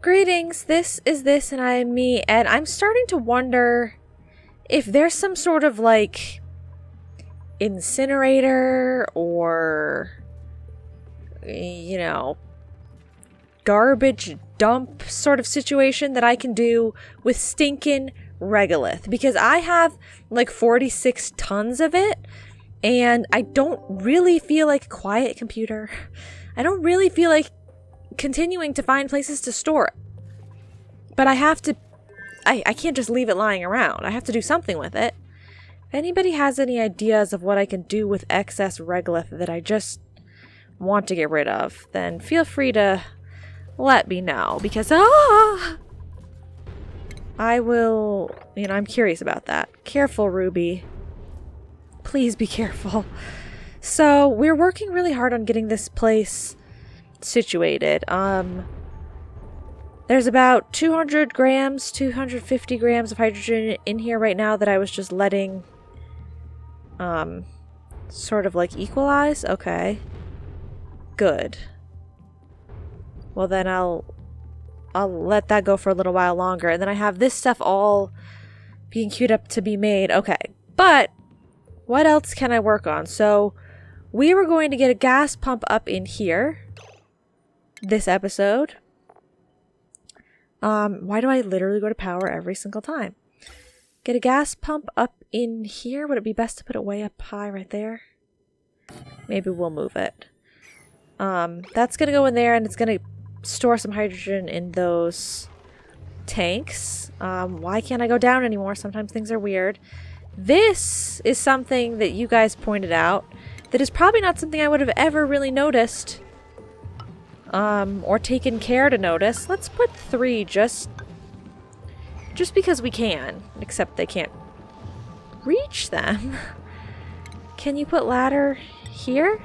Greetings, this is This and I am Me, and I'm starting to wonder if there's some sort of like incinerator or, you know, garbage dump sort of situation that I can do with stinking regolith, because I have like 46 tons of it and I don't really feel like quiet computer. I don't really feel like continuing to find places to store it. But I have to, I can't just leave it lying around. I have to do something with it. If anybody has any ideas of what I can do with excess regolith that I just want to get rid of, then feel free to let me know, because I will, I'm curious about that. Careful, Ruby. Please be careful. So, we're working really hard on getting this place situated. There's about 200 grams, 250 grams of hydrogen in here right now that I was just letting, sort of like equalize. Okay. Good. Well, then I'll let that go for a little while longer. And then I have this stuff all being queued up to be made. Okay. But what else can I work on? So we were going to get a gas pump up in here this episode. Why do I literally go to power every single time? Get a gas pump up in here. Would it be best to put it way up high right there? Maybe we'll move it. That's gonna go in there, and it's gonna store some hydrogen in those tanks. Why can't I go down anymore? Sometimes things are weird. This is something that you guys pointed out that is probably not something I would have ever really noticed. Or taken care to notice. Let's put 3 just because we can. Except they can't reach them. Can you put ladder here?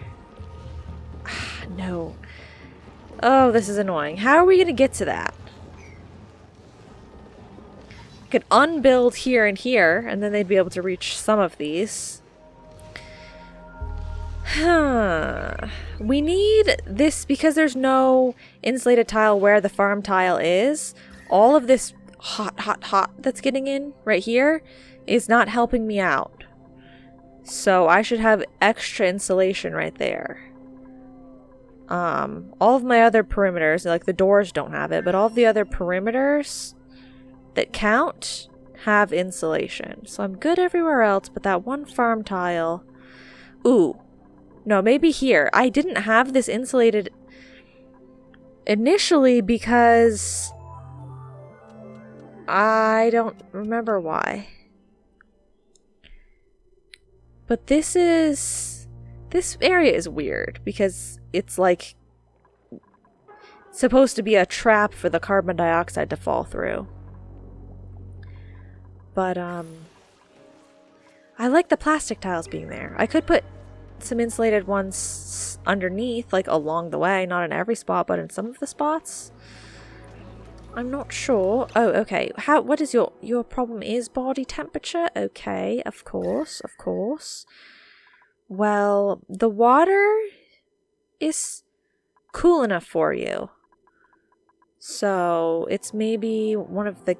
No. Oh, this is annoying. How are we going to get to that? Could unbuild here and here, and then they'd be able to reach some of these. We need this because there's no insulated tile where the farm tile is. All of this hot that's getting in right here is not helping me out. So I should have extra insulation right there. All of my other perimeters, like the doors don't have it, but all of the other perimeters that count have insulation. So I'm good everywhere else, but that one farm tile... Ooh. No, maybe here. I didn't have this insulated initially because I don't remember why. But this area is weird because it's like supposed to be a trap for the carbon dioxide to fall through. But I like the plastic tiles being there. I could put some insulated ones underneath, like along the way, not in every spot, but in some of the spots. I'm not sure. Oh, okay. What is your problem is body temperature? Okay, of course. Well, the water is cool enough for you. So, it's maybe one of the...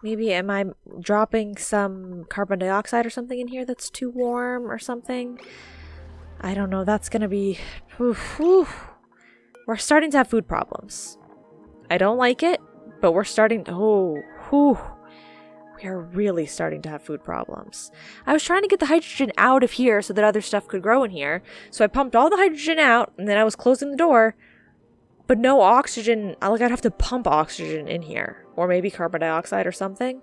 Maybe am I dropping some carbon dioxide or something in here that's too warm or something? I don't know. That's going to be... We're starting to have food problems. I don't like it, but we're starting to... We are really starting to have food problems. I was trying to get the hydrogen out of here so that other stuff could grow in here. So I pumped all the hydrogen out, and then I was closing the door. But no oxygen. I'd have to pump oxygen in here. Or maybe carbon dioxide or something.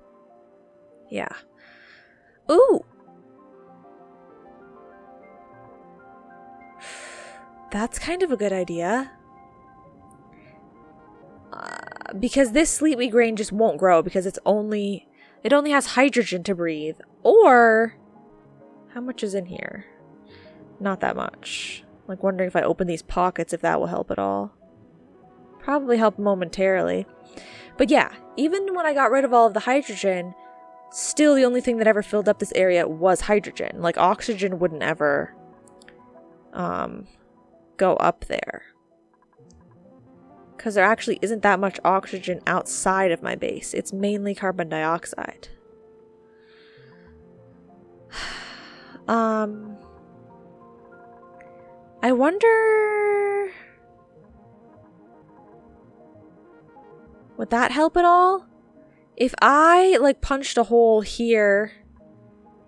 Yeah. Ooh! That's kind of a good idea. Because this sleepy grain just won't grow because it only has hydrogen to breathe. Or, how much is in here? Not that much. Like wondering if I open these pockets if that will help at all. Probably help momentarily. But yeah, even when I got rid of all of the hydrogen, still the only thing that ever filled up this area was hydrogen. Like oxygen wouldn't ever go up there. Because there actually isn't that much oxygen outside of my base. It's mainly carbon dioxide. I wonder... would that help at all? If I, like, punched a hole here,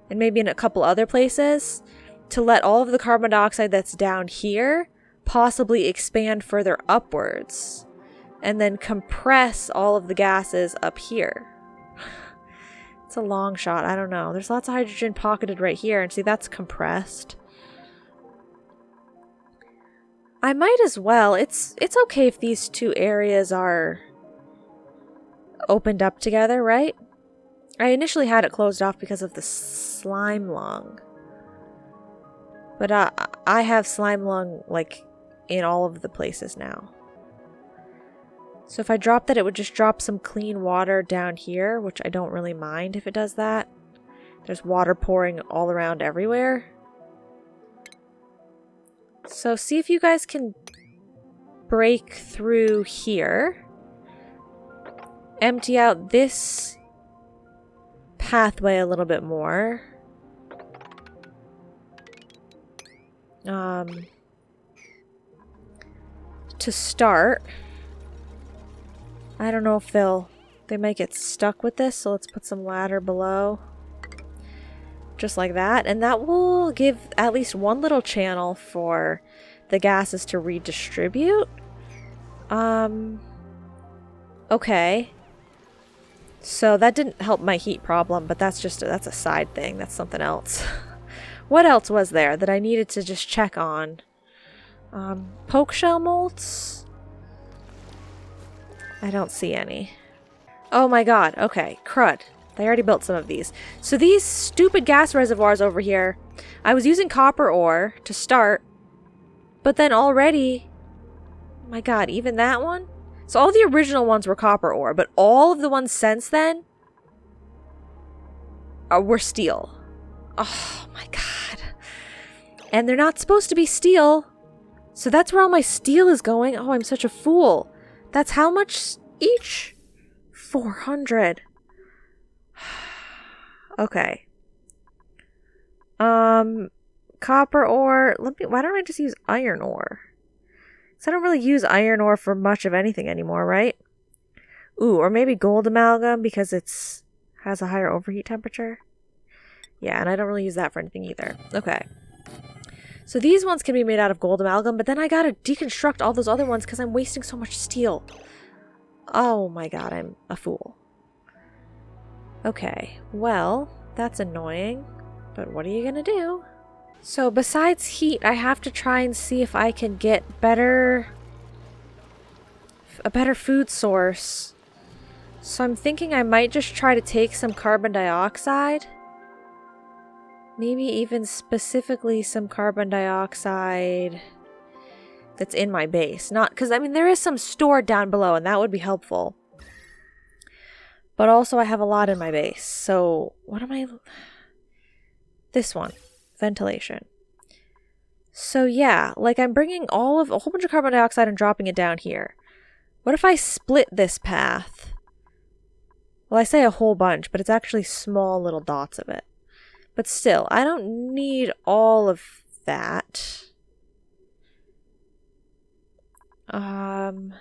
and maybe in a couple other places, to let all of the carbon dioxide that's down here possibly expand further upwards, and then compress all of the gases up here. It's a long shot, I don't know. There's lots of hydrogen pocketed right here, and see, that's compressed. I might as well. It's okay if these two areas are opened up together, right? I initially had it closed off because of the slime lung. But I have slime lung, like, in all of the places now. So if I drop that, it would just drop some clean water down here, which I don't really mind if it does that. There's water pouring all around everywhere. So see if you guys can break through here. Empty out this pathway a little bit more. To start, I don't know if they might get stuck with this, so let's put some ladder below. Just like that, and that will give at least one little channel for the gases to redistribute. Okay. So that didn't help my heat problem, but that's a side thing. That's something else. What else was there that I needed to just check on? Poke shell molds? I don't see any. Oh my god, okay, crud. They already built some of these. So these stupid gas reservoirs over here, I was using copper ore to start, but then already, my god, even that one? So all the original ones were copper ore, but all of the ones since then were steel. Oh my god. And they're not supposed to be steel. So that's where all my steel is going. Oh, I'm such a fool. That's how much each? 400. Okay. Copper ore. Why don't I just use iron ore? Because I don't really use iron ore for much of anything anymore, right? Ooh, or maybe gold amalgam because has a higher overheat temperature. Yeah, and I don't really use that for anything either. Okay. So these ones can be made out of gold amalgam, but then I gotta deconstruct all those other ones because I'm wasting so much steel. Oh my god, I'm a fool. Okay, well, that's annoying, but what are you gonna do? So besides heat, I have to try and see if I can get a better food source. So I'm thinking I might just try to take some carbon dioxide. Maybe even specifically some carbon dioxide that's in my base. Not, because I mean there is some stored down below and that would be helpful. But also I have a lot in my base. So what am I... This one. Ventilation. So yeah, like I'm bringing a whole bunch of carbon dioxide and dropping it down here. What if I split this path? Well, I say a whole bunch, but it's actually small little dots of it. But still, I don't need all of that. I'm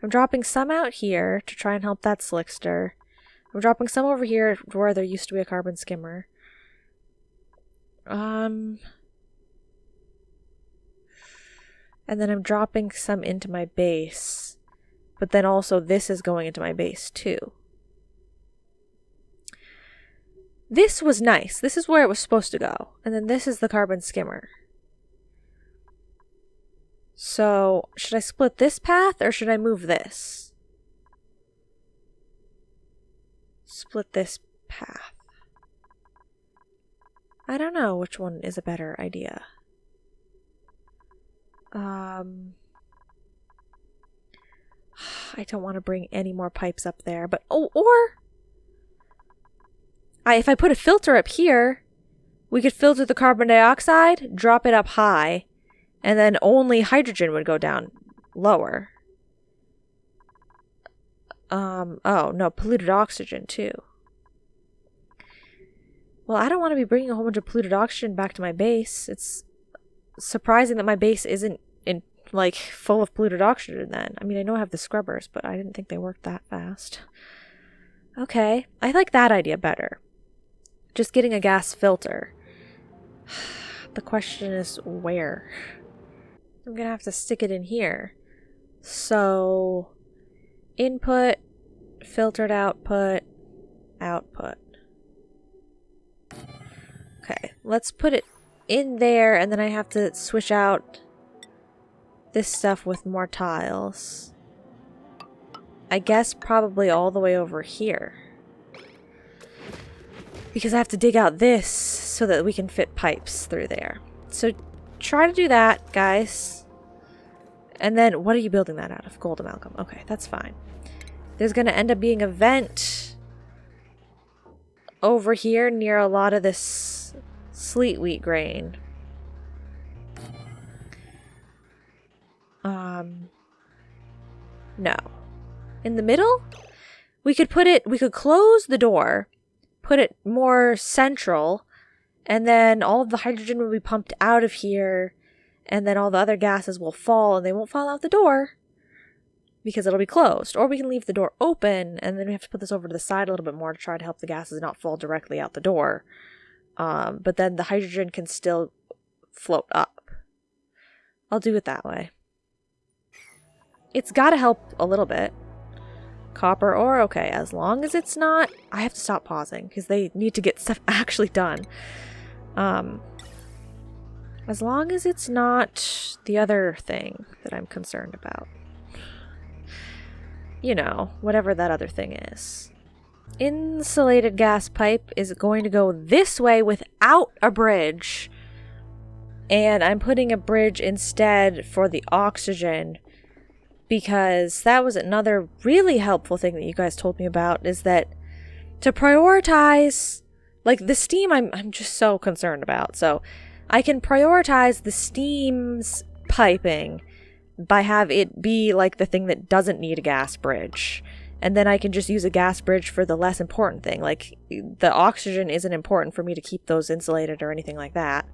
dropping some out here to try and help that slickster. I'm dropping some over here where there used to be a carbon skimmer. And then I'm dropping some into my base. But then also this is going into my base too. This was nice. This is where it was supposed to go. And then this is the carbon skimmer. So, should I split this path or should I move this? Split this path. I don't know which one is a better idea. I don't want to bring any more pipes up there, but if I put a filter up here, we could filter the carbon dioxide, drop it up high, and then only hydrogen would go down lower. Oh, no, polluted oxygen, too. Well, I don't want to be bringing a whole bunch of polluted oxygen back to my base. It's surprising that my base isn't like full of polluted oxygen then. I mean, I know I have the scrubbers, but I didn't think they worked that fast. Okay, I like that idea better. Just getting a gas filter. The question is where? I'm gonna have to stick it in here. So, input, filtered output, output. Okay, let's put it in there, and then I have to switch out this stuff with more tiles. I guess probably all the way over here. Because I have to dig out this so that we can fit pipes through there. So try to do that, guys. And then, what are you building that out of? Gold amalgam. Okay, that's fine. There's going to end up being a vent over here near a lot of this sleet wheat grain. No. In the middle? We could close the door, put it more central, and then all of the hydrogen will be pumped out of here, and then all the other gases will fall, and they won't fall out the door because it'll be closed. Or we can leave the door open, and then we have to put this over to the side a little bit more to try to help the gases not fall directly out the door. But then the hydrogen can still float up. I'll do it that way. It's gotta help a little bit. Copper ore, okay, as long as it's not... I have to stop pausing, because they need to get stuff actually done. As long as it's not the other thing that I'm concerned about. You know, whatever that other thing is. Insulated gas pipe is going to go this way without a bridge. And I'm putting a bridge instead for the oxygen. Because that was another really helpful thing that you guys told me about, is that to prioritize, like the steam I'm just so concerned about. So I can prioritize the steam's piping by have it be like the thing that doesn't need a gas bridge. And then I can just use a gas bridge for the less important thing. Like the oxygen isn't important for me to keep those insulated or anything like that.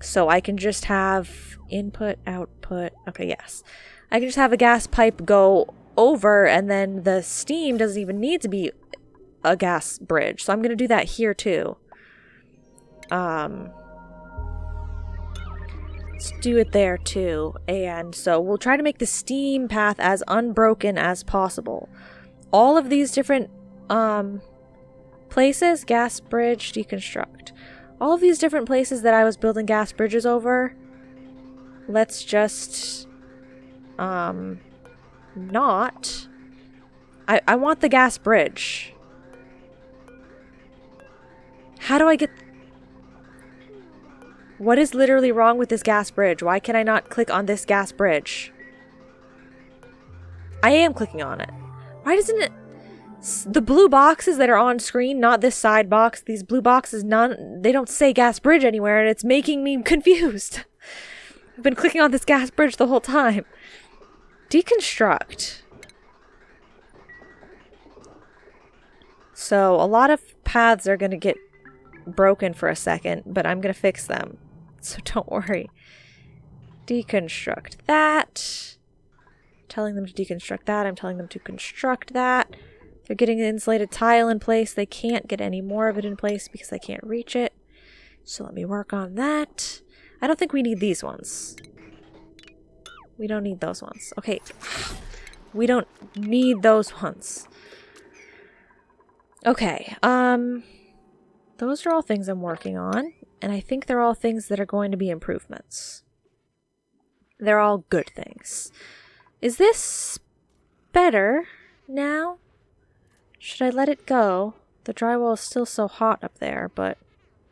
So I can just have input, output. Okay, yes. I can just have a gas pipe go over, and then the steam doesn't even need to be a gas bridge. So I'm going to do that here too. Let's do it there too. And so we'll try to make the steam path as unbroken as possible. All of these different places, gas bridge, deconstruct. All of these different places that I was building gas bridges over, let's just... not. I want the gas bridge. How do I get... What is literally wrong with this gas bridge? Why can I not click on this gas bridge? I am clicking on it. Why doesn't it... The blue boxes that are on screen, not this side box, these blue boxes, they don't say gas bridge anywhere, and it's making me confused. I've been clicking on this gas bridge the whole time. Deconstruct. So a lot of paths are going to get broken for a second, but I'm going to fix them. So don't worry. Deconstruct that. Telling them to deconstruct that. I'm telling them to construct that. They're getting an insulated tile in place. They can't get any more of it in place because they can't reach it. So let me work on that. I don't think we need these ones. We don't need those ones. Okay. We don't need those ones. Okay. Those are all things I'm working on. And I think they're all things that are going to be improvements. They're all good things. Is this better now? Should I let it go? The drywall is still so hot up there, but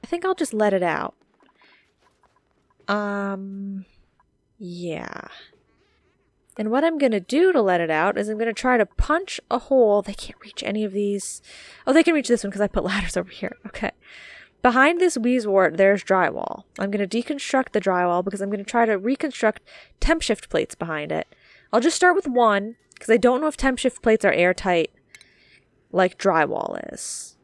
I think I'll just let it out. Yeah. And what I'm going to do to let it out is I'm going to try to punch a hole. They can't reach any of these. Oh, they can reach this one because I put ladders over here. Okay. Behind this wheezewort, there's drywall. I'm going to deconstruct the drywall because I'm going to try to reconstruct temp shift plates behind it. I'll just start with one Because I don't know if temp shift plates are airtight like drywall is.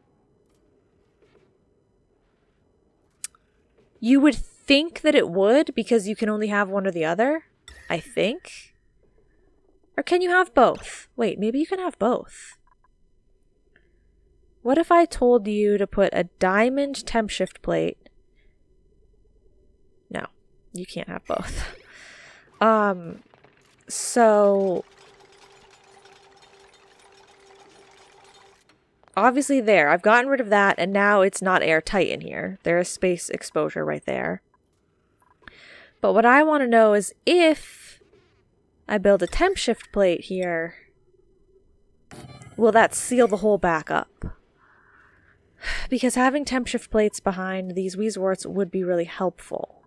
You would think that it would because you can only have one or the other, I think. Or can you have both? Wait, maybe you can have both. What if I told you to put a diamond temp shift plate? No, you can't have both. So obviously there, I've gotten rid of that, and now it's not airtight in here. There is space exposure right there. But what I want to know is if I build a temp shift plate here, will that seal the hole back up? Because having temp shift plates behind these Weezeworts would be really helpful.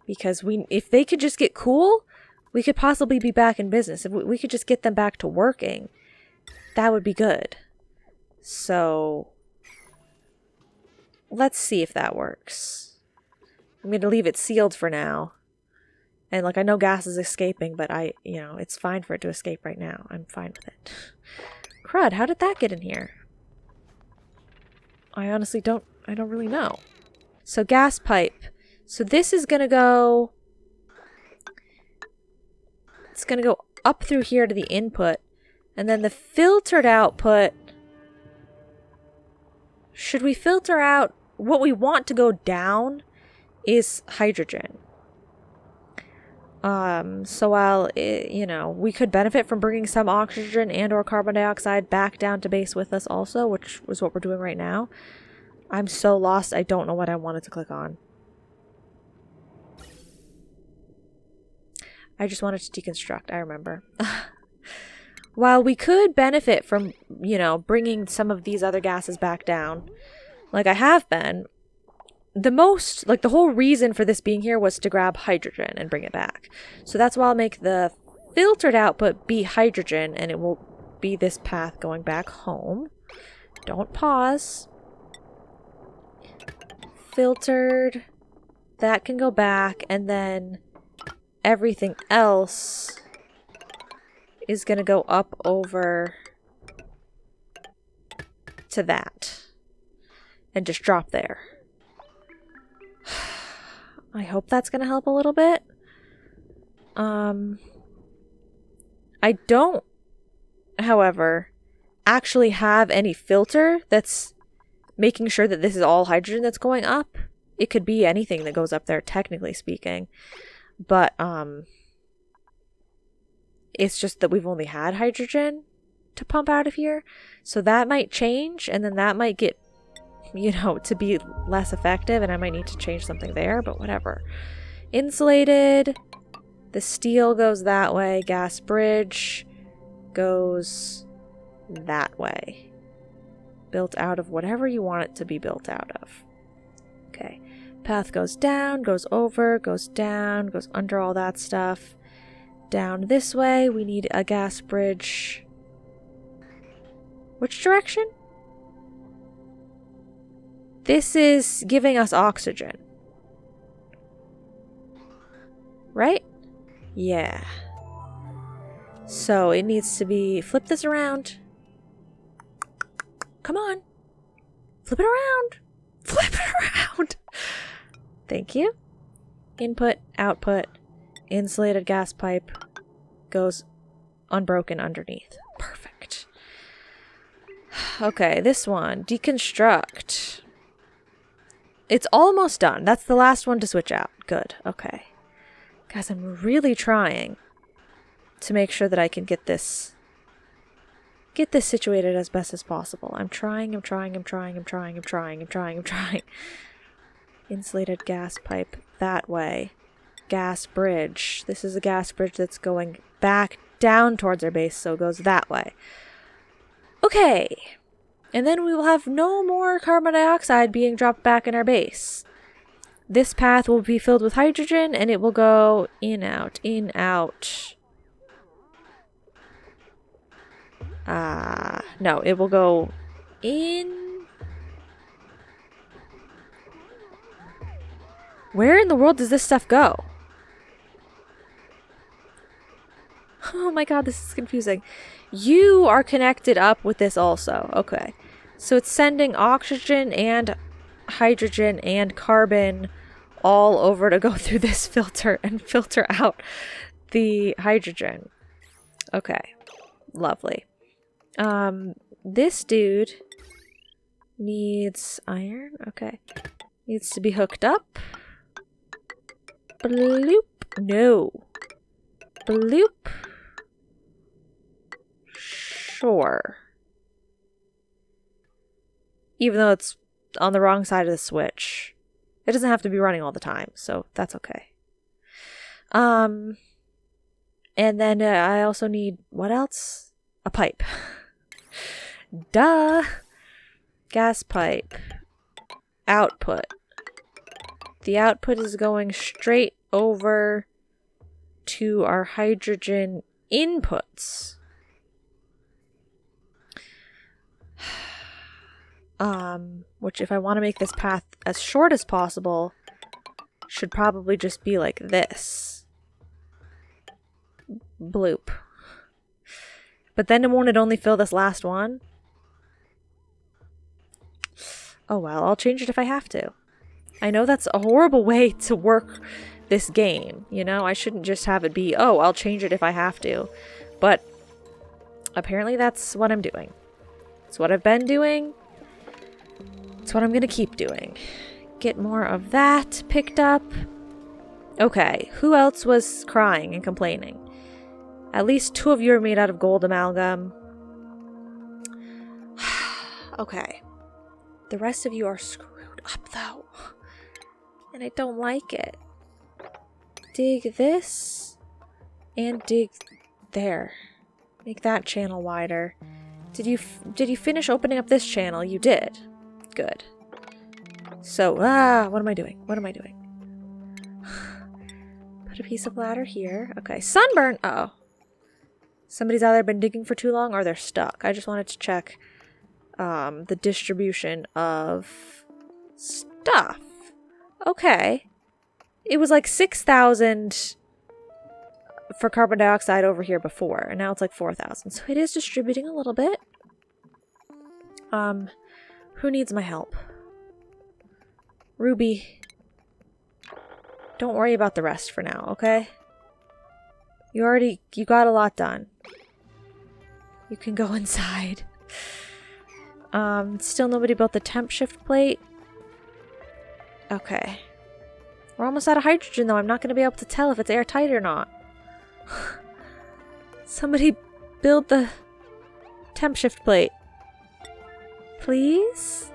Because if they could just get cool, we could possibly be back in business. If we could just get them back to working, that would be good. So let's see if that works. I'm going to leave it sealed for now. And like, I know gas is escaping, but it's fine for it to escape right now. I'm fine with it. Crud, how did that get in here? I honestly don't really know. So gas pipe. So this is going to go... It's going to go up through here to the input. And then the filtered output... Should we filter out... What we want to go down is hydrogen. So while, we could benefit from bringing some oxygen and or carbon dioxide back down to base with us also, which was what we're doing right now. I'm so lost, I don't know what I wanted to click on. I just wanted to deconstruct, I remember. While we could benefit from, bringing some of these other gases back down, like I have been, the whole reason for this being here was to grab hydrogen and bring it back. So that's why I'll make the filtered output be hydrogen, and it will be this path going back home. Don't pause. Filtered. That can go back, and then everything else is going to go up over to that and just drop there. I hope that's going to help a little bit. I don't, however, actually have any filter that's making sure that this is all hydrogen that's going up. It could be anything that goes up there, technically speaking. But it's just that we've only had hydrogen to pump out of here. So that might change, and then that might get, to be less effective, and I might need to change something there, but whatever. Insulated. The steel goes that way. Gas bridge goes that way. Built out of whatever you want it to be built out of. Okay. Path goes down, goes over, goes down, goes under all that stuff. Down this way, we need a gas bridge. Which direction? This is giving us oxygen. Right? Yeah. So it needs to be... Flip this around. Come on. Flip it around. Flip it around. Thank you. Input, output, insulated gas pipe goes unbroken underneath. Perfect. Okay, this one. Deconstruct. It's almost done. That's the last one to switch out. Good. Okay. Guys, I'm really trying to make sure that I can get this situated as best as possible. I'm trying. Insulated gas pipe that way. Gas bridge. This is a gas bridge that's going back down towards our base, so it goes that way. Okay. And then we will have no more carbon dioxide being dropped back in our base. This path will be filled with hydrogen, and it will go in, out, in, out. No, it will go in. Where in the world does this stuff go? Oh my god, this is confusing. You are connected up with this also. Okay. So it's sending oxygen and hydrogen and carbon all over to go through this filter and filter out the hydrogen. Okay. Lovely. This dude needs iron. Okay. Needs to be hooked up. Bloop. No. Bloop. Sure. Even though it's on the wrong side of the switch. It doesn't have to be running all the time, so that's okay. And then I also need, what else? A pipe. Duh! Gas pipe. Output. The output is going straight over to our hydrogen inputs. Which if I want to make this path as short as possible, should probably just be like this. Bloop. But then won't it only fill this last one? Oh well, I'll change it if I have to. I know that's a horrible way to work this game, you know? I shouldn't just have it be, oh, I'll change it if I have to. But apparently that's what I'm doing. It's what I've been doing. It's what I'm gonna keep doing. Get more of that picked up. Okay, who else was crying and complaining? At least 2 of you are made out of gold amalgam. Okay. The rest of you are screwed up, though. And I don't like it. Dig this. And dig there. Make that channel wider. Did you finish opening up this channel? You did. Good. So, what am I doing? What am I doing? Put a piece of ladder here. Okay, sunburn! Uh-oh. Somebody's either been digging for too long or they're stuck. I just wanted to check the distribution of stuff. Okay. It was like 6,000 for carbon dioxide over here before, and now it's like 4,000. So it is distributing a little bit. Who needs my help? Ruby. Don't worry about the rest for now, okay? You got a lot done. You can go inside. Still nobody built the temp shift plate. Okay. We're almost out of hydrogen though. I'm not going to be able to tell if it's airtight or not. Somebody build the temp shift plate. Please?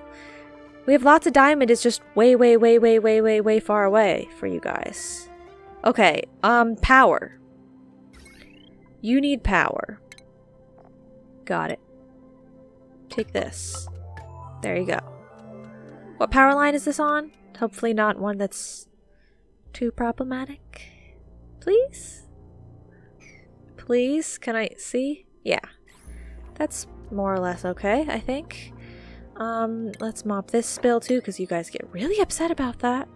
We have lots of diamond. It's just way, way, way, way, way, way, way far away for you guys. Okay. Power. You need power. Got it. Take this. There you go. What power line is this on? Hopefully not one that's too problematic. Please? Please? Can I see? Yeah. That's more or less okay, I think. Let's mop this spill too, because you guys get really upset about that.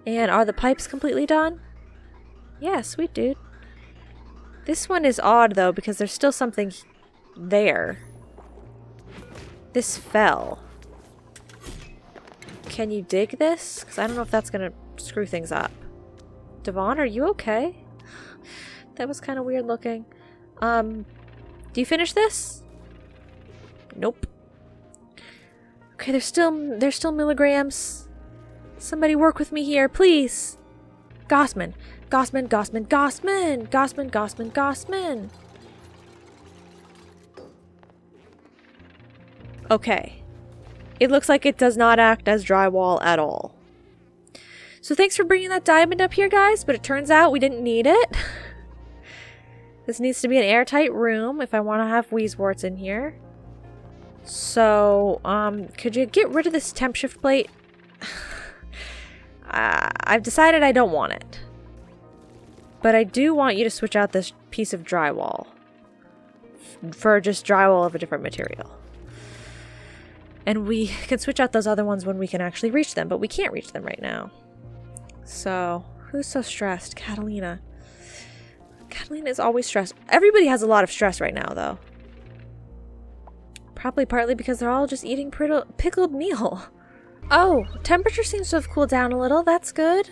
And are the pipes completely done? Yeah, sweet dude. This one is odd though, because there's still something there. This fell. Can you dig this? Because I don't know if that's going to screw things up. Devon, are you okay? That was kind of weird looking. Do you finish this? Nope. Okay, there's still milligrams. Somebody work with me here, please. Gossman. Gossman, Gossman, Gossman! Gossman, Gossman, Gossman! Okay. It looks like it does not act as drywall at all. So thanks for bringing that diamond up here, guys, but it turns out we didn't need it. This needs to be an airtight room if I want to have Wheezeworts in here. So, could you get rid of this temp shift plate? I've decided I don't want it. But I do want you to switch out this piece of drywall for just drywall of a different material. And we can switch out those other ones when we can actually reach them, but we can't reach them right now. So, who's so stressed? Catalina. Catalina is always stressed. Everybody has a lot of stress right now, though. Probably partly because they're all just eating pickled meal. Oh, temperature seems to have cooled down a little. That's good.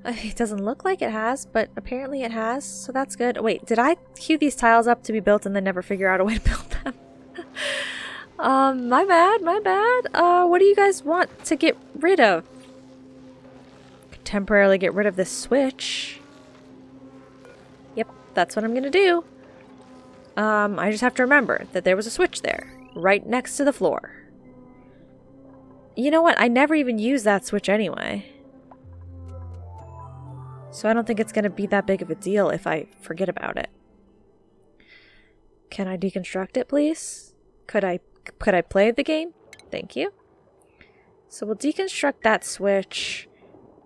It doesn't look like it has, but apparently it has, so that's good. Wait, did I queue these tiles up to be built and then never figure out a way to build them? My bad, my bad. What do you guys want to get rid of? Temporarily get rid of this switch. Yep, that's what I'm gonna do. I just have to remember that there was a switch there, right next to the floor. You know what? I never even used that switch anyway. So I don't think it's going to be that big of a deal if I forget about it. Can I deconstruct it, please? Could I play the game? Thank you. So we'll deconstruct that switch.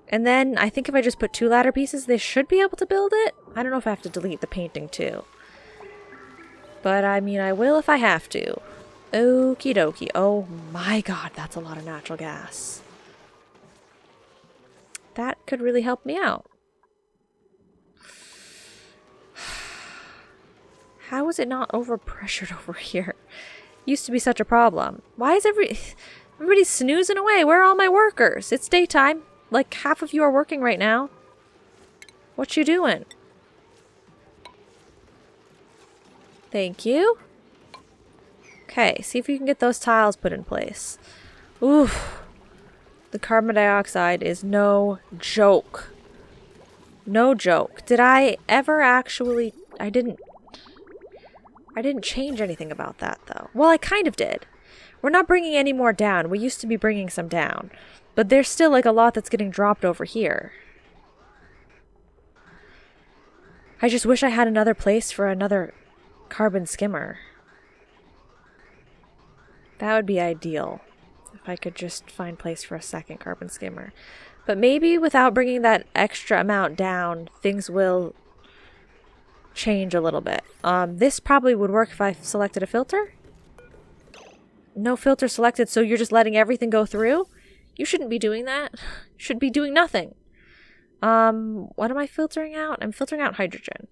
And then I think if I just put 2 ladder pieces, they should be able to build it. I don't know if I have to delete the painting too. But I mean, I will if I have to. Okie dokie. Oh my god, that's a lot of natural gas. That could really help me out. How is it not overpressured over here? Used to be such a problem. Why is everybody snoozing away? Where are all my workers? It's daytime. Like half of you are working right now. What you doing? Thank you. Okay, see if you can get those tiles put in place. Oof. The carbon dioxide is no joke. No joke. Did I ever actually... I didn't change anything about that, though. Well, I kind of did. We're not bringing any more down. We used to be bringing some down. But there's still, like, a lot that's getting dropped over here. I just wish I had another place for another carbon skimmer. That would be ideal. If I could just find place for a second carbon skimmer. But maybe without bringing that extra amount down, things will change a little bit. This probably would work if I selected a filter. No filter selected, so you're just letting everything go through? You shouldn't be doing that. You should be doing nothing. What am I filtering out? I'm filtering out hydrogen.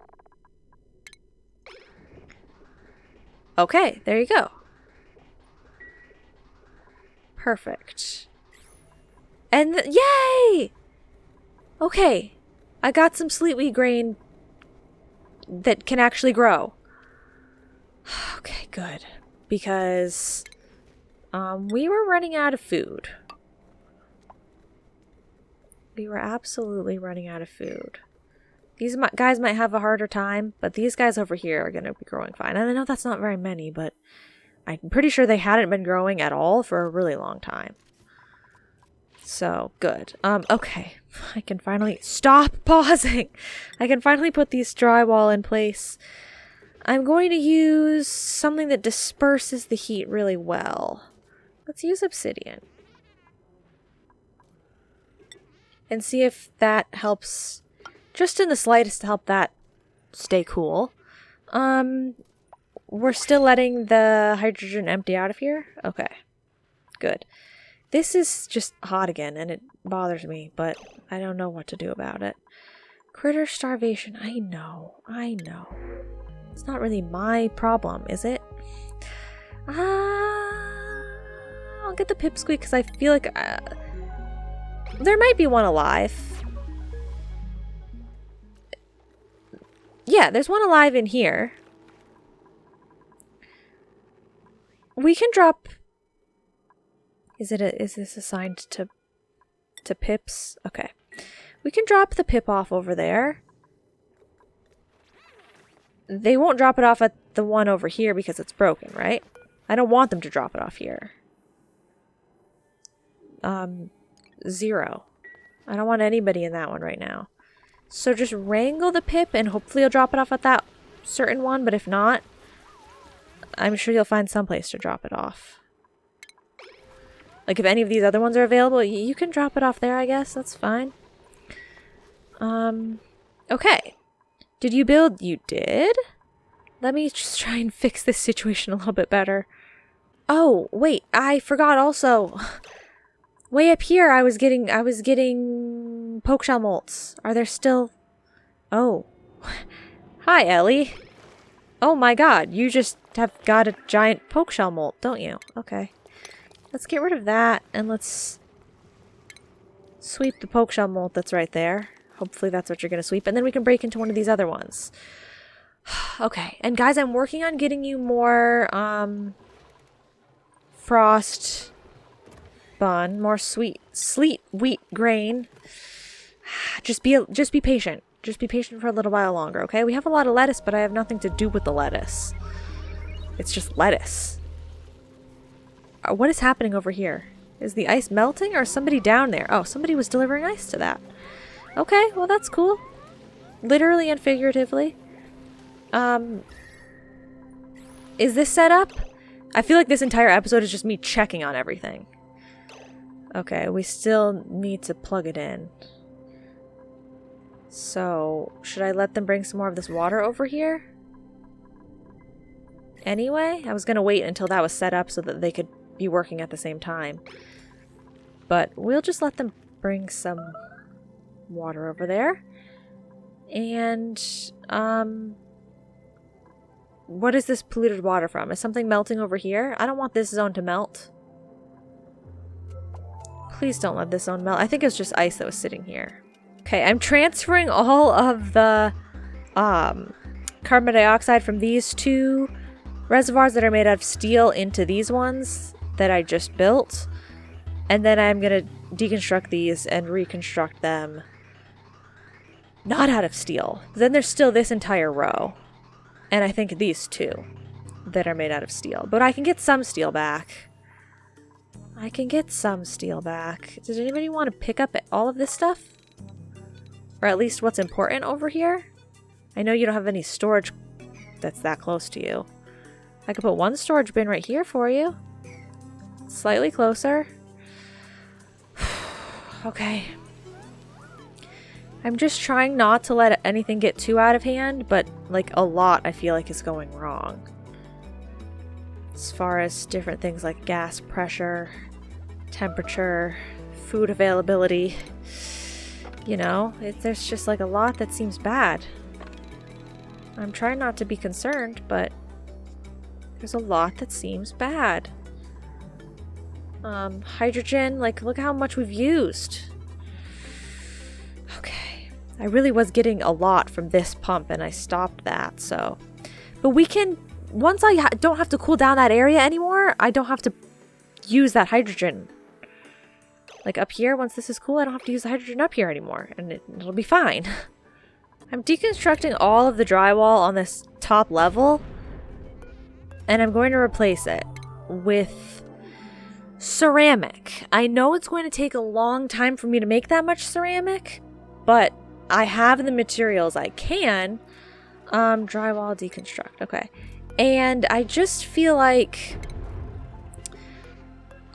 Okay, there you go. Perfect. And yay! Okay, I got some sleetweed grain that can actually grow. Okay, good. Because we were running out of food. We were absolutely running out of food. These guys might have a harder time, but these guys over here are going to be growing fine. And I know that's not very many, but I'm pretty sure they hadn't been growing at all for a really long time. So, good. Okay. I can finally... Stop pausing! I can finally put these drywall in place. I'm going to use something that disperses the heat really well. Let's use obsidian. And see if that helps, just in the slightest, to help that stay cool. We're still letting the hydrogen empty out of here? Okay. Good. This is just hot again, and it bothers me, but I don't know what to do about it. Critter starvation. I know. It's not really my problem, is it? I'll get the pipsqueak because I feel like... there might be one alive. Yeah, there's one alive in here. We can drop... Is this assigned to pips? Okay. We can drop the pip off over there. They won't drop it off at the one over here because it's broken, right? I don't want them to drop it off here. 0. I don't want anybody in that one right now. So just wrangle the pip and hopefully you'll drop it off at that certain one, but if not, I'm sure you'll find some place to drop it off. Like if any of these other ones are available, you can drop it off there, I guess. That's fine. Okay. Did you build? You did? Let me just try and fix this situation a little bit better. Oh, wait, I forgot also. Way up here, I was getting poke shell molts. Are there still... Oh. Hi, Ellie. Oh my god, you just have got a giant poke shell molt, don't you? Okay. Let's get rid of that, and let's sweep the poke shell molt that's right there. Hopefully that's what you're going to sweep, and then we can break into one of these other ones. Okay, and guys, I'm working on getting you more, frost bun, more sleet wheat grain. Just be patient. Just be patient for a little while longer, okay? We have a lot of lettuce, but I have nothing to do with the lettuce. It's just lettuce. What is happening over here? Is the ice melting or is somebody down there? Oh, somebody was delivering ice to that. Okay, well that's cool. Literally and figuratively. Is this set up? I feel like this entire episode is just me checking on everything. Okay, we still need to plug it in. So, should I let them bring some more of this water over here? Anyway, I was going to wait until that was set up so that they could be working at the same time. But we'll just let them bring some water over there. And, what is this polluted water from? Is something melting over here? I don't want this zone to melt. Please don't let this zone melt. I think it was just ice that was sitting here. Okay, I'm transferring all of the carbon dioxide from these two reservoirs that are made out of steel into these ones that I just built. And then I'm going to deconstruct these and reconstruct them not out of steel. Then there's still this entire row. And I think these two that are made out of steel. But I can get some steel back. I can get some steel back. Does anybody want to pick up all of this stuff? Or at least what's important over here? I know you don't have any storage that's that close to you. I could put one storage bin right here for you. Slightly closer. Okay. I'm just trying not to let anything get too out of hand, but like a lot I feel like is going wrong. As far as different things like gas pressure, temperature, food availability. You know, there's just like a lot that seems bad. I'm trying not to be concerned, but there's a lot that seems bad. Hydrogen, like look how much we've used. Okay. I really was getting a lot from this pump and I stopped that, so. But we can, once I don't have to cool down that area anymore, I don't have to use that hydrogen. Like up here, once this is cool, I don't have to use the hydrogen up here anymore, and it'll be fine. I'm deconstructing all of the drywall on this top level, and I'm going to replace it with ceramic. I know it's going to take a long time for me to make that much ceramic, but I have the materials I can. Drywall deconstruct, okay. And I just feel like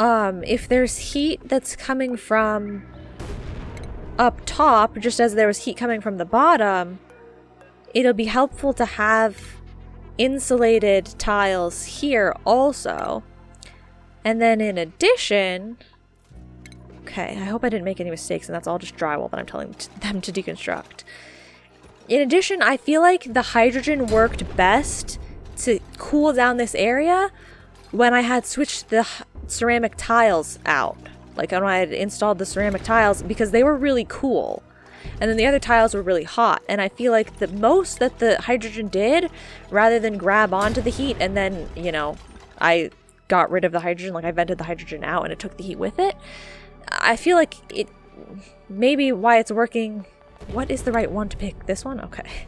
if there's heat that's coming from up top, just as there was heat coming from the bottom, it'll be helpful to have insulated tiles here also. And then in addition, okay, I hope I didn't make any mistakes and that's all just drywall that I'm telling them to deconstruct. In addition, I feel like the hydrogen worked best to cool down this area when I had switched the ceramic tiles out. Like when I had installed the ceramic tiles, because they were really cool. And then the other tiles were really hot. And I feel like the most that the hydrogen did, rather than grab onto the heat and then, you know, I got rid of the hydrogen, like I vented the hydrogen out and it took the heat with it. I feel like it, maybe why it's working, what is the right one to pick? This one? Okay.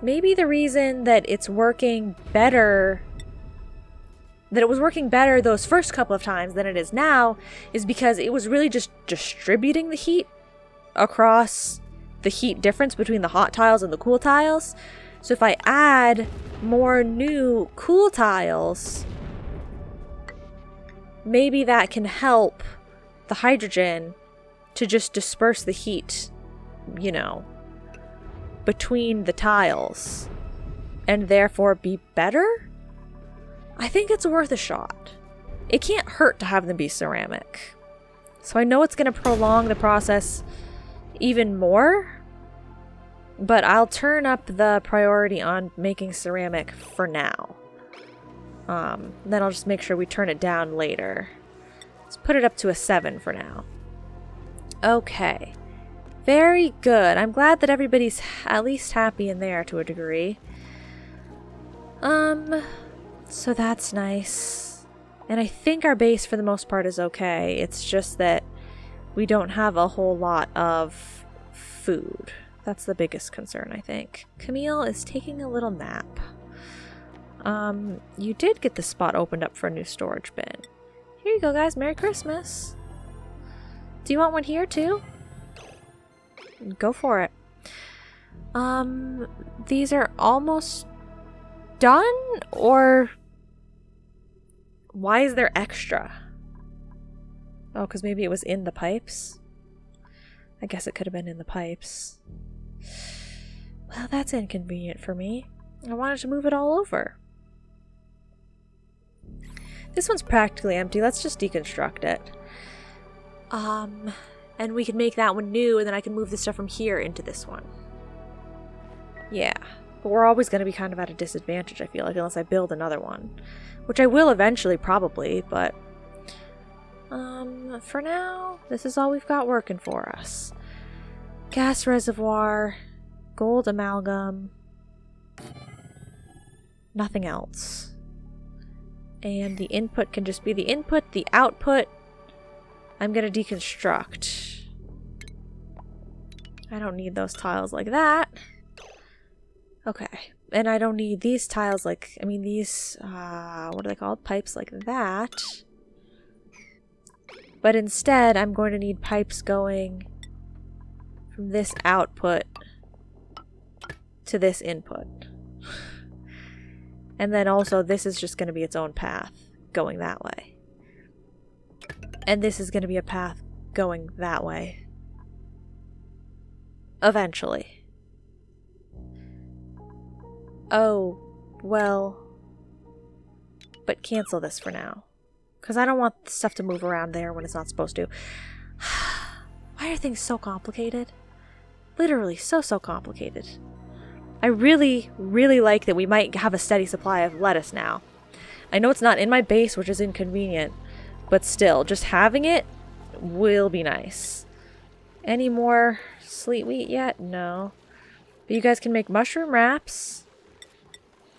Maybe the reason that it's working better, that it was working better those first couple of times than it is now, is because it was really just distributing the heat across the heat difference between the hot tiles and the cool tiles. So if I add more new cool tiles, maybe that can help the hydrogen to just disperse the heat, you know, between the tiles and therefore be better? I think it's worth a shot. It can't hurt to have them be ceramic. So I know it's going to prolong the process even more, But I'll turn up the priority on making ceramic for now. Then I'll just make sure we turn it down later. Let's put it up to a 7 for now. Okay. Very good. I'm glad that everybody's at least happy in there to a degree. So that's nice. And I think our base for the most part is okay. It's just that we don't have a whole lot of food. That's the biggest concern, I think. Camille is taking a little nap. You did get the spot opened up for a new storage bin. Here you go, guys. Merry Christmas. Do you want one here, too? Go for it. These are almost done? Or why is there extra? Oh, because maybe it was in the pipes? I guess it could have been in the pipes. Well, that's inconvenient for me. I wanted to move it all over. This one's practically empty. Let's just deconstruct it. And we can make that one new, and then I can move the stuff from here into this one. Yeah. But we're always going to be kind of at a disadvantage, I feel like, unless I build another one. Which I will eventually, probably, but... for now, this is all we've got working for us. Gas reservoir, gold amalgam, nothing else. And the input can just be the input, the output. I'm gonna deconstruct. I don't need those tiles like that. Okay. And I don't need these tiles like, I mean these, what are they called? Pipes like that. But instead, I'm going to need pipes going from this output to this input. And then also, this is just going to be its own path going that way. And this is going to be a path going that way. Eventually. Oh, well. But cancel this for now. Because I don't want stuff to move around there when it's not supposed to. Why are things so complicated? Literally, so complicated. I really, really like that we might have a steady supply of lettuce now. I know it's not in my base, which is inconvenient. But still, just having it will be nice. Any more sleet wheat yet? No. But you guys can make mushroom wraps.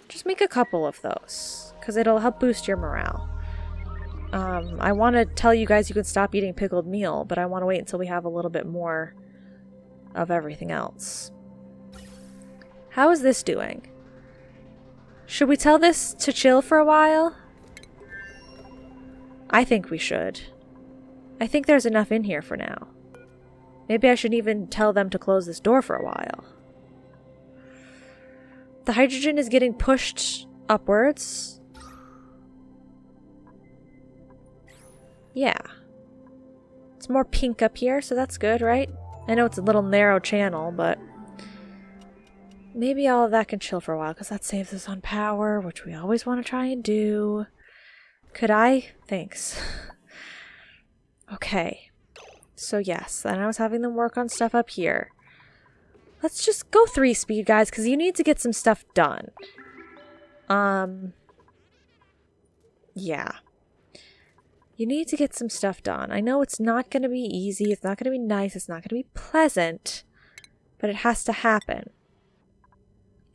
Just make a couple of those. Because it'll help boost your morale. I want to tell you guys you can stop eating pickled meal, but I want to wait until we have a little bit more of everything else. How is this doing? Should we tell this to chill for a while? I think we should. I think there's enough in here for now. Maybe I should even tell them to close this door for a while. The hydrogen is getting pushed upwards. Yeah. It's more pink up here, so that's good, right? I know it's a little narrow channel, but... maybe all of that can chill for a while, because that saves us on power, which we always want to try and do. Could I? Thanks. Okay. So yes, then I was having them work on stuff up here. Let's just go 3 speed, guys, because you need to get some stuff done. Yeah. You need to get some stuff done. I know it's not going to be easy, it's not going to be nice, it's not going to be pleasant, but it has to happen.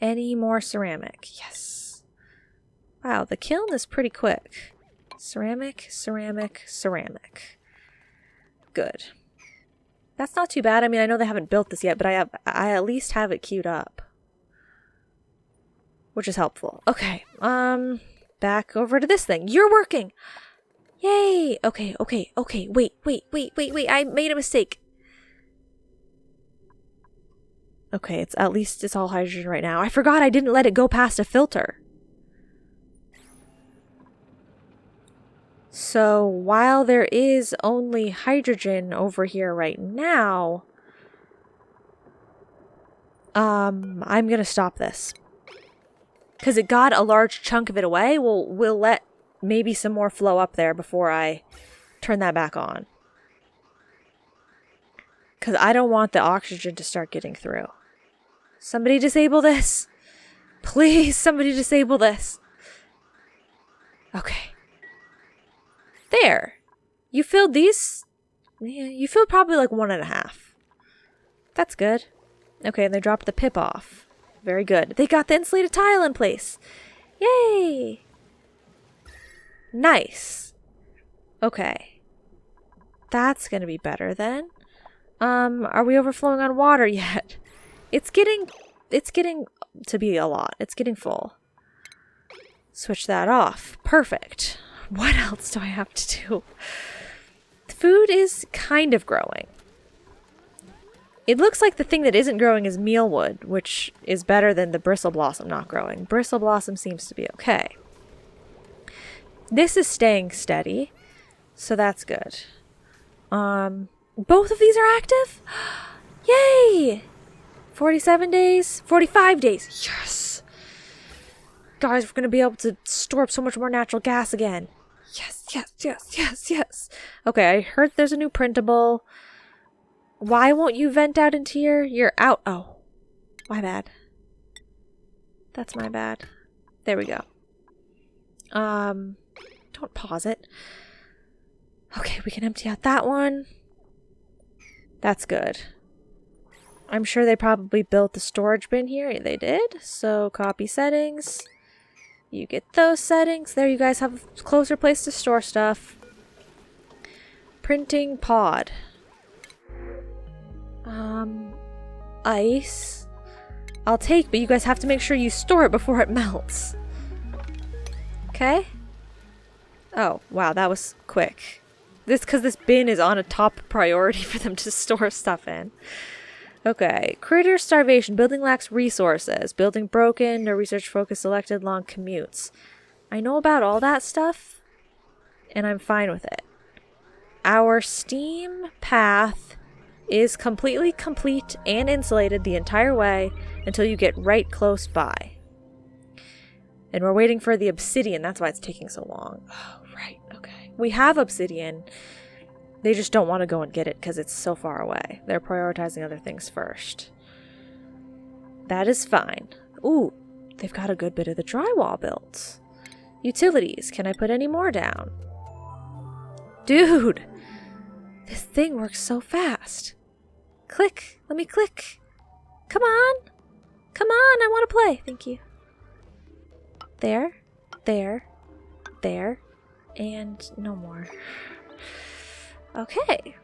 Any more ceramic? Yes. Wow, the kiln is pretty quick. Ceramic, ceramic, ceramic. Good. That's not too bad. I mean, I know they haven't built this yet, but I at least have it queued up. Which is helpful. Okay, back over to this thing. You're working! Yay! Okay. Wait. I made a mistake. Okay, it's all hydrogen right now. I forgot I didn't let it go past a filter. So, while there is only hydrogen over here right now, I'm gonna stop this. Because it got a large chunk of it away. We'll let maybe some more flow up there before I turn that back on. Because I don't want the oxygen to start getting through. Somebody disable this. Please, somebody disable this. Okay. There. You filled these? Yeah, you filled probably like 1.5. That's good. Okay, and they dropped the pip off. Very good. They got the insulated tile in place. Yay! Nice. Okay. That's gonna be better then. Are we overflowing on water yet? It's getting to be a lot. It's getting full. Switch that off. Perfect. What else do I have to do? The food is kind of growing. It looks like the thing that isn't growing is mealwood, which is better than the bristle blossom not growing. Bristle blossom seems to be okay. This is staying steady, so that's good. Both of these are active? Yay! 47 days? 45 days. Yes! Guys, we're going to be able to store up so much more natural gas again. Yes, yes, yes, yes, yes. Okay, I heard there's a new printable. Why won't you vent out into here? You're out. Oh, my bad. That's my bad. There we go. Don't pause it. Okay, we can empty out that one. That's good. I'm sure they probably built the storage bin here. They did. So copy settings. You get those settings. There you guys have a closer place to store stuff. Printing pod. Ice. I'll take, but you guys have to make sure you store it before it melts. Okay? Oh, wow, that was quick. Because this bin is on a top priority for them to store stuff in. Okay. Critter starvation. Building lacks resources. Building broken. No research focus selected. Long commutes. I know about all that stuff, and I'm fine with it. Our steam path is completely complete and insulated the entire way until you get right close by. And we're waiting for the obsidian. That's why it's taking so long. Oh, right. Okay. We have obsidian. They just don't want to go and get it because it's so far away. They're prioritizing other things first. That is fine. Ooh, they've got a good bit of the drywall built. Utilities. Can I put any more down? Dude! This thing works so fast. Click. Let me click. Come on. Come on. I want to play. Thank you. There. There. There. And no more. Okay.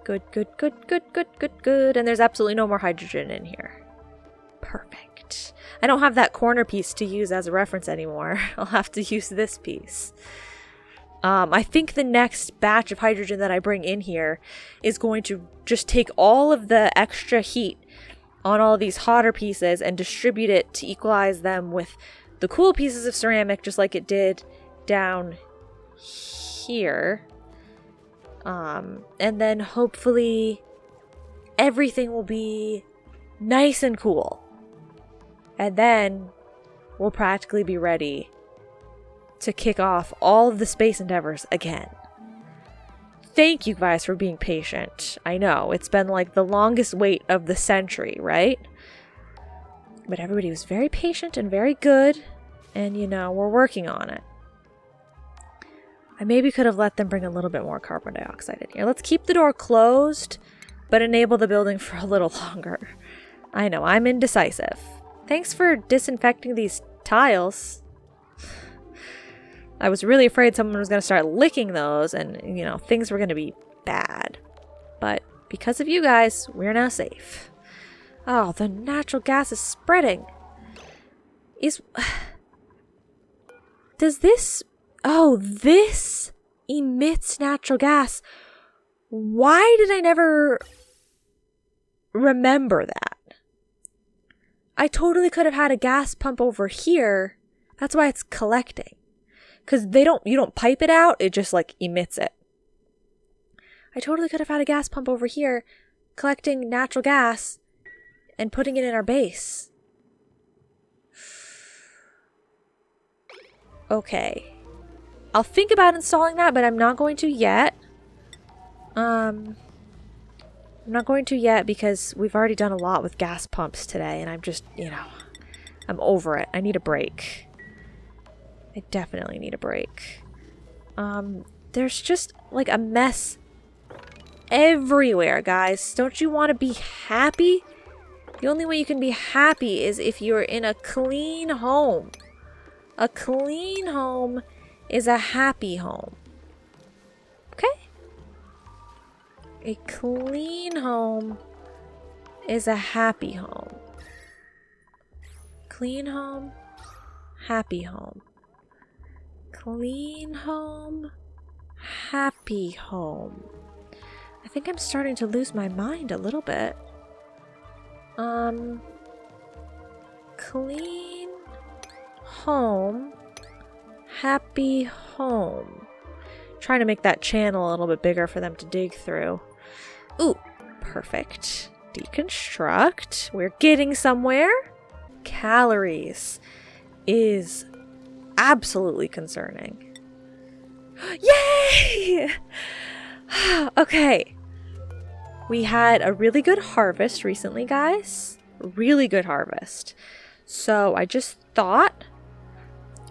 Good, good, good, good, good, good, good. And there's absolutely no more hydrogen in here. Perfect. I don't have that corner piece to use as a reference anymore. I'll have to use this piece. I think the next batch of hydrogen that I bring in here is going to just take all of the extra heat on all of these hotter pieces and distribute it to equalize them with the cool pieces of ceramic, just like it did down here. And then hopefully everything will be nice and cool. And then we'll practically be ready to kick off all of the space endeavors again. Thank you guys for being patient. I know, it's been like the longest wait of the century, right? But everybody was very patient and very good. And, you know, we're working on it. I maybe could have let them bring a little bit more carbon dioxide in here. Let's keep the door closed, but enable the building for a little longer. I know, I'm indecisive. Thanks for disinfecting these tiles. I was really afraid someone was going to start licking those and, you know, things were going to be bad. But because of you guys, we're now safe. Oh, the natural gas is spreading. Does this... Oh, this emits natural gas. Why did I never remember that? I totally could have had a gas pump over here. That's why it's collecting. Because you don't pipe it out, it just like emits it. I totally could have had a gas pump over here collecting natural gas and putting it in our base. Okay. I'll think about installing that, but I'm not going to yet. I'm not going to yet because we've already done a lot with gas pumps today, and I'm just, you know, I'm over it. I need a break. I definitely need a break. There's just like a mess everywhere, guys. Don't you want to be happy? The only way you can be happy is if you're in a clean home. A clean home is a happy home. Okay? A clean home is a happy home. Clean home, happy home. Clean home, happy home. I think I'm starting to lose my mind a little bit. Clean home, happy home. Trying to make that channel a little bit bigger for them to dig through. Ooh, perfect. Deconstruct. We're getting somewhere. Calories is absolutely concerning. Yay! Okay. We had a really good harvest recently, guys. Really good harvest. So I just thought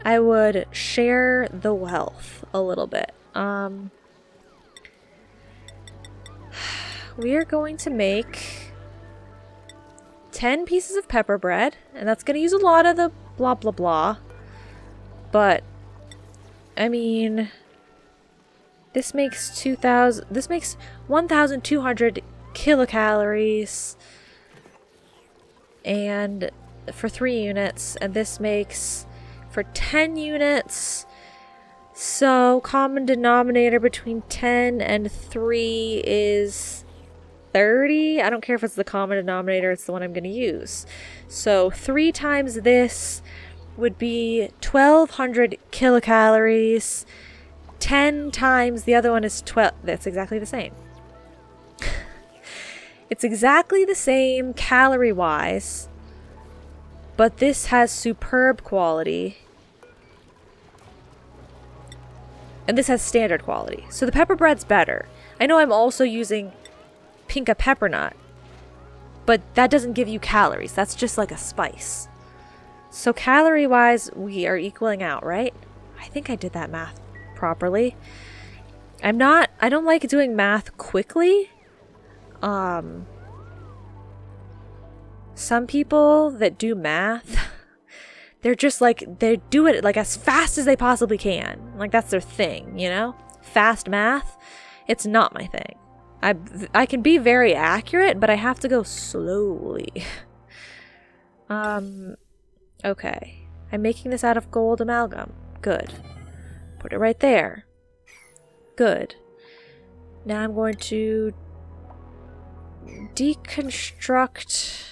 I would share the wealth a little bit. We are going to make 10 pieces of pepper bread, and that's going to use a lot of the blah blah blah. But I mean, this makes 1,200 kilocalories and for 3 units, and this makes for 10 units. So common denominator between 10 and 3 is 30. I don't care if it's the common denominator, it's the one I'm going to use. So 3 times this would be 1,200 kilocalories. 10 times the other one is 12. That's exactly the same. It's exactly the same calorie-wise, but this has superb quality. And this has standard quality. So the pepper bread's better. I know I'm also using Pinka pepper nut, but that doesn't give you calories. That's just like a spice. So calorie-wise, we are equaling out, right? I think I did that math properly. I don't like doing math quickly. Some people that do math, they're just like, they do it like as fast as they possibly can. Like that's their thing, you know? Fast math, it's not my thing. I can be very accurate, but I have to go slowly. Okay. I'm making this out of gold amalgam. Good. Put it right there. Good. Now I'm going to deconstruct.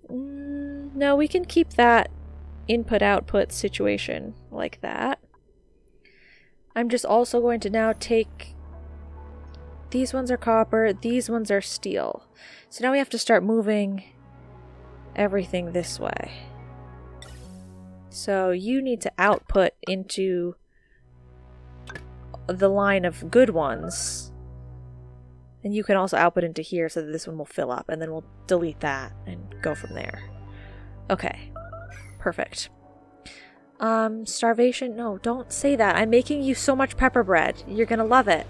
No, we can keep that input-output situation like that. I'm just also going to now take... These ones are copper, these ones are steel. So now we have to start moving everything this way. So you need to output into the line of good ones. And you can also output into here so that this one will fill up. And then we'll delete that and go from there. Okay. Perfect. Starvation? No, don't say that. I'm making you so much pepper bread. You're gonna love it.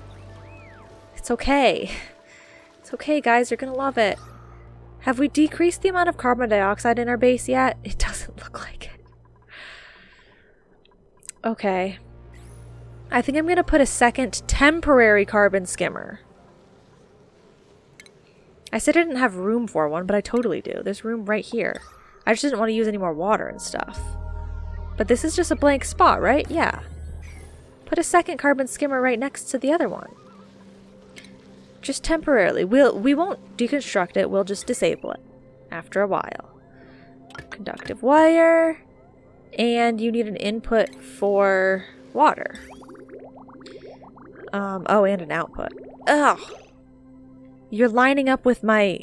It's okay. It's okay, guys. You're gonna love it. Have we decreased the amount of carbon dioxide in our base yet? It doesn't look like it. Okay. I think I'm gonna put a second temporary carbon skimmer. I said I didn't have room for one, but I totally do. There's room right here. I just didn't want to use any more water and stuff. But this is just a blank spot, right? Yeah. Put a second carbon skimmer right next to the other one. Just temporarily. We won't deconstruct it, we'll just disable it after a while. Conductive wire. And you need an input for water. Oh, and an output. Ugh. You're lining up with my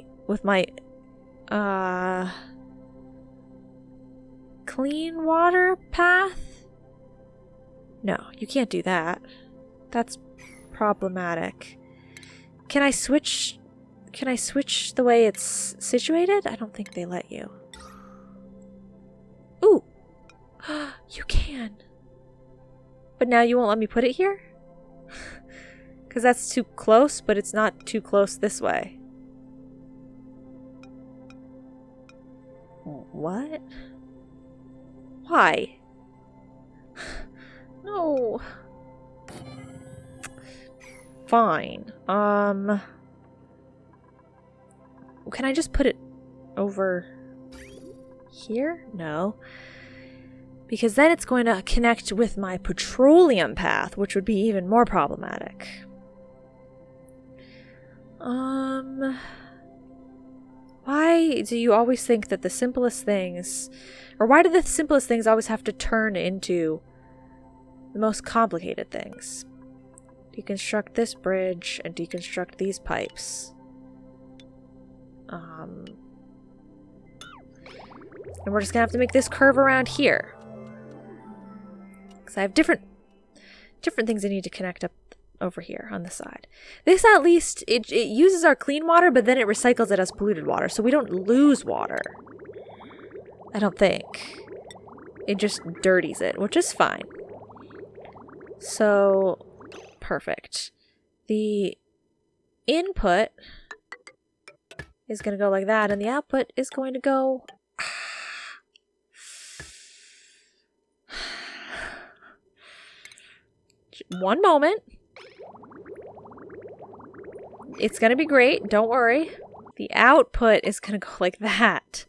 clean water path? No, you can't do that. That's problematic. Can I switch the way it's situated? I don't think they let you. Ooh. You can. But now you won't let me put it here? Because that's too close, but it's not too close this way. What? Why? No. Fine. Can I just put it over here? No. Because then it's going to connect with my petroleum path, which would be even more problematic. Why do you always think that the simplest things, or why do the simplest things always have to turn into the most complicated things? Deconstruct this bridge and deconstruct these pipes. And we're just gonna have to make this curve around here. Because I have different things I need to connect up over here on the side. This, at least, it uses our clean water, but then it recycles it as polluted water, so we don't lose water. I don't think. It just dirties it, which is fine. So, perfect. The input is going to go like that, and the output is going to go... One moment. It's going to be great. Don't worry. The output is going to go like that.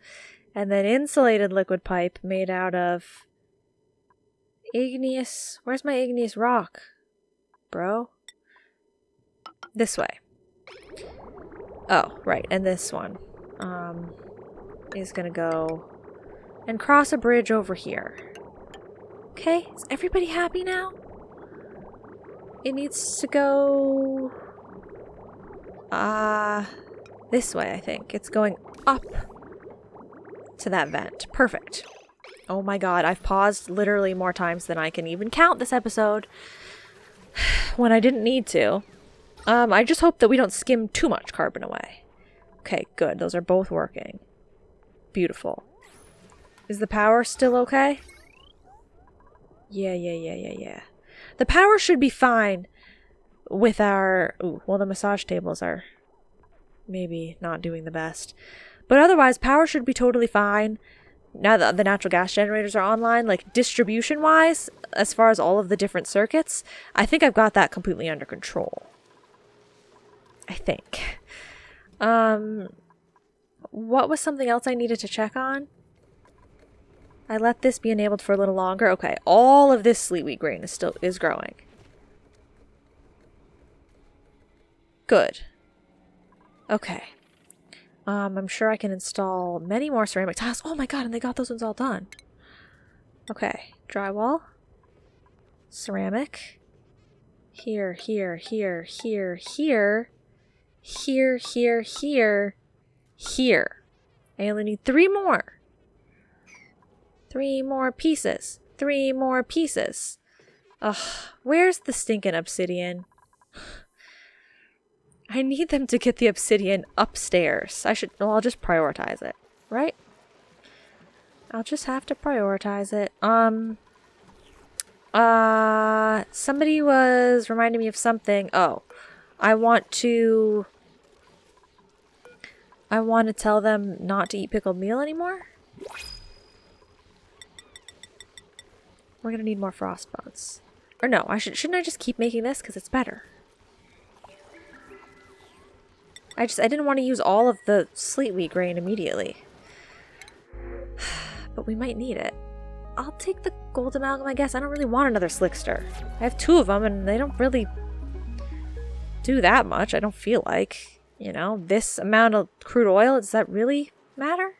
And then insulated liquid pipe made out of igneous... Where's my igneous rock, bro? This way. Oh, right. And this one is going to go and cross a bridge over here. Okay? Is everybody happy now? It needs to go... this way, I think. It's going up to that vent. Perfect. Oh my god, I've paused literally more times than I can even count this episode when I didn't need to. I just hope that we don't skim too much carbon away. Okay, good. Those are both working. Beautiful. Is the power still okay? Yeah. The power should be fine with our... Ooh, well, the massage tables are maybe not doing the best. But otherwise, power should be totally fine. Now that the natural gas generators are online, like distribution-wise, as far as all of the different circuits, I think I've got that completely under control. I think. What was something else I needed to check on? I let this be enabled for a little longer. Okay, all of this sleet wheat grain is growing. Good. Okay. I'm sure I can install many more ceramic tiles. Oh my god, and they got those ones all done. Okay, drywall. Ceramic. Here. I only need 3 more. 3 more pieces. 3 more pieces. Ugh, where's the stinking obsidian? I need them to get the obsidian upstairs. Well, I'll just prioritize it, right? I'll just have to prioritize it. Somebody was reminding me of something. Oh, I want to tell them not to eat pickled meal anymore. We're gonna need more frost bones. Or no, shouldn't I just keep making this because it's better? I didn't want to use all of the sleet wheat grain immediately. But we might need it. I'll take the gold amalgam, I guess. I don't really want another slickster. I have 2 of them and they don't really do that much, I don't feel like. You know, this amount of crude oil, does that really matter?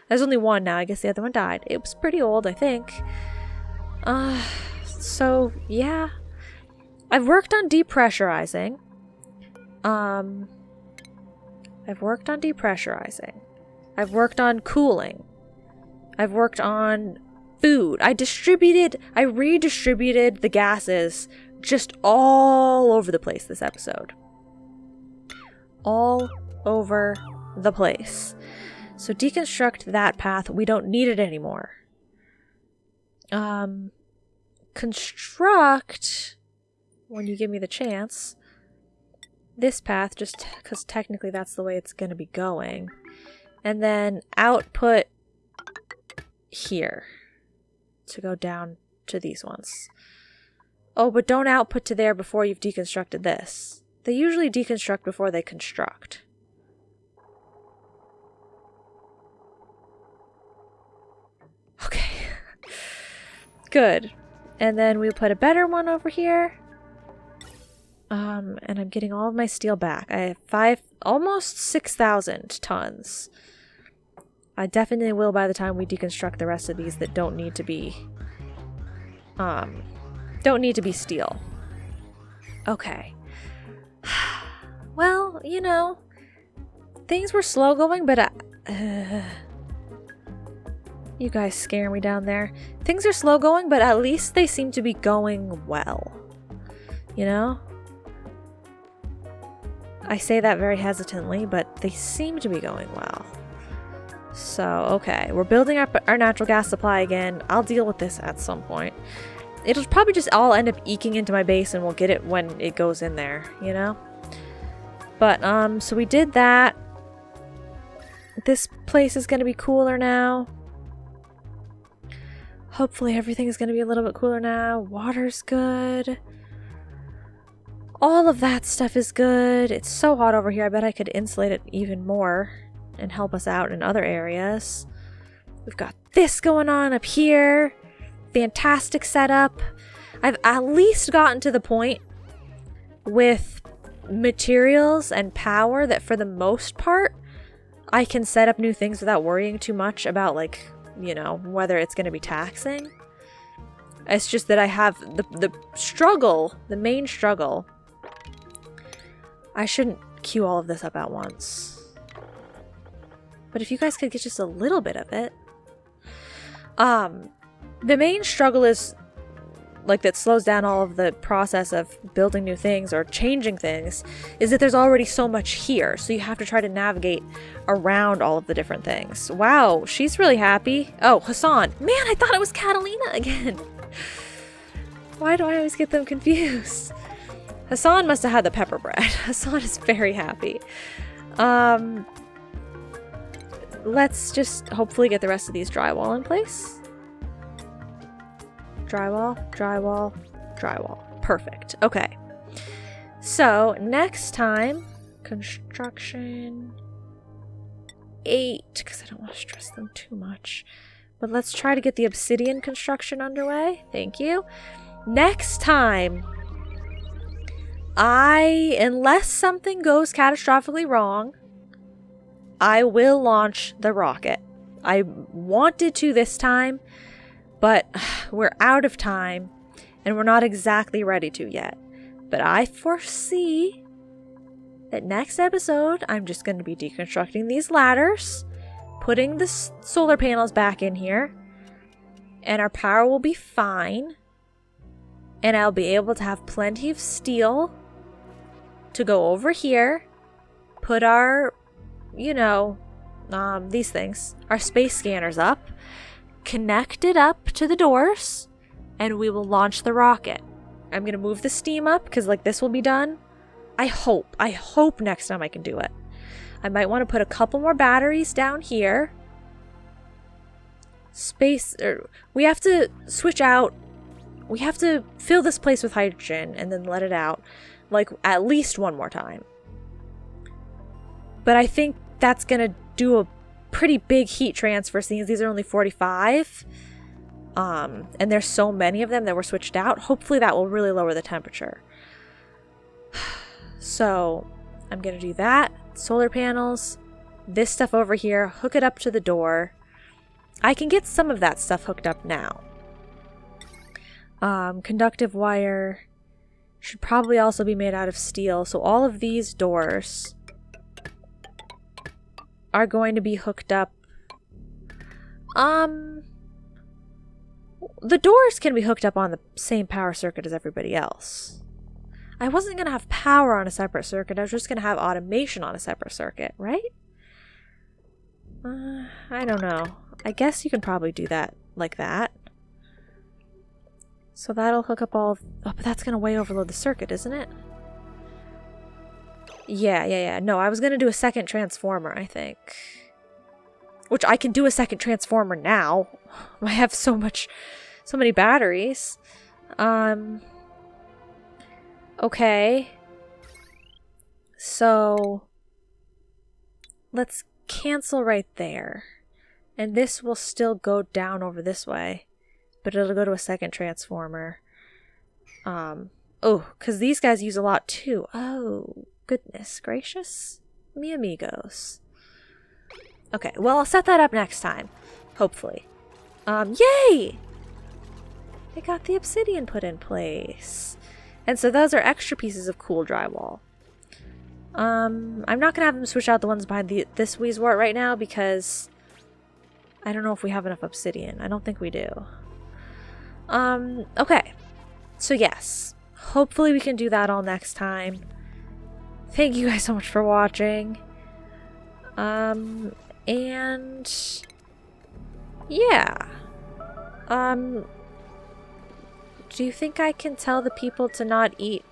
There's only 1 now. I guess the other one died. It was pretty old, I think. So, yeah. I've worked on depressurizing. I've worked on depressurizing. I've worked on cooling. I've worked on food. I redistributed the gases just all over the place this episode. all over the place. So deconstruct that path. We don't need it anymore. Construct, when you give me the chance, this path, just because technically that's the way it's going to be going. And then output here to go down to these ones. Oh, but don't output to there before you've deconstructed this. They usually deconstruct before they construct. Okay. Good. And then we put a better one over here. And I'm getting all of my steel back. I have almost 6,000 tons. I definitely will by the time we deconstruct the rest of these that don't need to be steel. Okay. Well, you know, things were slow going, but you guys scare me down there. Things are slow going, but at least they seem to be going well. You know? I say that very hesitantly, but they seem to be going well. So, okay. We're building up our natural gas supply again. I'll deal with this at some point. It'll probably just all end up eking into my base and we'll get it when it goes in there, you know? But, so we did that. This place is going to be cooler now. Hopefully everything is going to be a little bit cooler now. Water's good. All of that stuff is good. It's so hot over here. I bet I could insulate it even more and help us out in other areas. We've got this going on up here. Fantastic setup. I've at least gotten to the point with materials and power that for the most part I can set up new things without worrying too much about, like, you know, whether it's going to be taxing. It's just that I have the struggle, the main struggle. I shouldn't queue all of this up at once. But if you guys could get just a little bit of it. The main struggle is, like, that slows down all of the process of building new things or changing things, is that there's already so much here. So you have to try to navigate around all of the different things. Wow, she's really happy. Oh, Hassan. Man, I thought it was Catalina again. Why do I always get them confused? Hassan must have had the pepper bread. Hassan is very happy. Let's just hopefully get the rest of these drywall in place. Drywall, drywall, drywall. Perfect. Okay. So, next time, construction 8, because I don't want to stress them too much. But let's try to get the obsidian construction underway. Thank you. Next time, unless something goes catastrophically wrong, I will launch the rocket. I wanted to this time, but we're out of time, and we're not exactly ready to yet. But I foresee that next episode, I'm just going to be deconstructing these ladders, putting the solar panels back in here, and our power will be fine, and I'll be able to have plenty of steel to go over here, put our, you know, these things, our space scanners up, connect it up to the doors, and we will launch the rocket. I'm going to move the steam up because, like, this will be done. I hope next time I can do it. I might want to put a couple more batteries down here. We have to switch out. We have to fill this place with hydrogen and then let it out, like, at least one more time. But I think that's going to do a pretty big heat transfer, seeing as these are only 45. And there's so many of them that were switched out. Hopefully that will really lower the temperature. So I'm going to do that. Solar panels. This stuff over here. Hook it up to the door. I can get some of that stuff hooked up now. Conductive wire should probably also be made out of steel. So all of these doors are going to be hooked up. The doors can be hooked up on the same power circuit as everybody else. I wasn't going to have power on a separate circuit. I was just going to have automation on a separate circuit, right? I don't know. I guess you can probably do that like that. So that'll hook up all... Oh, but that's going to way overload the circuit, isn't it? Yeah. No, I was going to do a second transformer, I think. Which I can do a second transformer now. I have so many batteries. Okay. So let's cancel right there. And this will still go down over this way. But it'll go to a second transformer. Oh, because these guys use a lot too. Oh, goodness gracious. Mi amigos. Okay, well, I'll set that up next time. Hopefully. Yay! I got the obsidian put in place. And so those are extra pieces of cool drywall. I'm not gonna have them switch out the ones behind this Weezewort right now because I don't know if we have enough obsidian. I don't think we do. Okay. So yes. Hopefully we can do that all next time. Thank you guys so much for watching. And yeah. Do you think I can tell the people to not eat?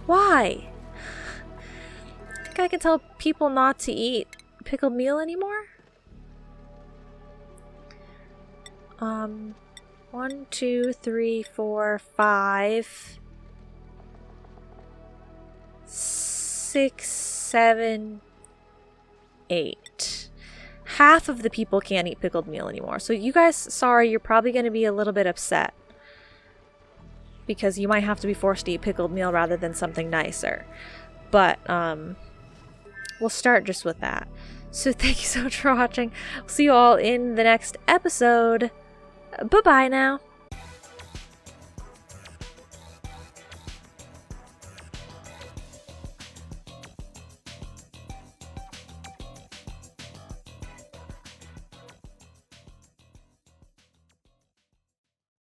Why? Think I can tell people not to eat pickled meal anymore? 1, 2, 3, 4, 5, 6, 7, 8. Half of the people can't eat pickled meal anymore. So you guys, sorry, you're probably going to be a little bit upset. Because you might have to be forced to eat pickled meal rather than something nicer. But, we'll start just with that. So thank you so much for watching. We'll see you all in the next episode. Bye-bye now.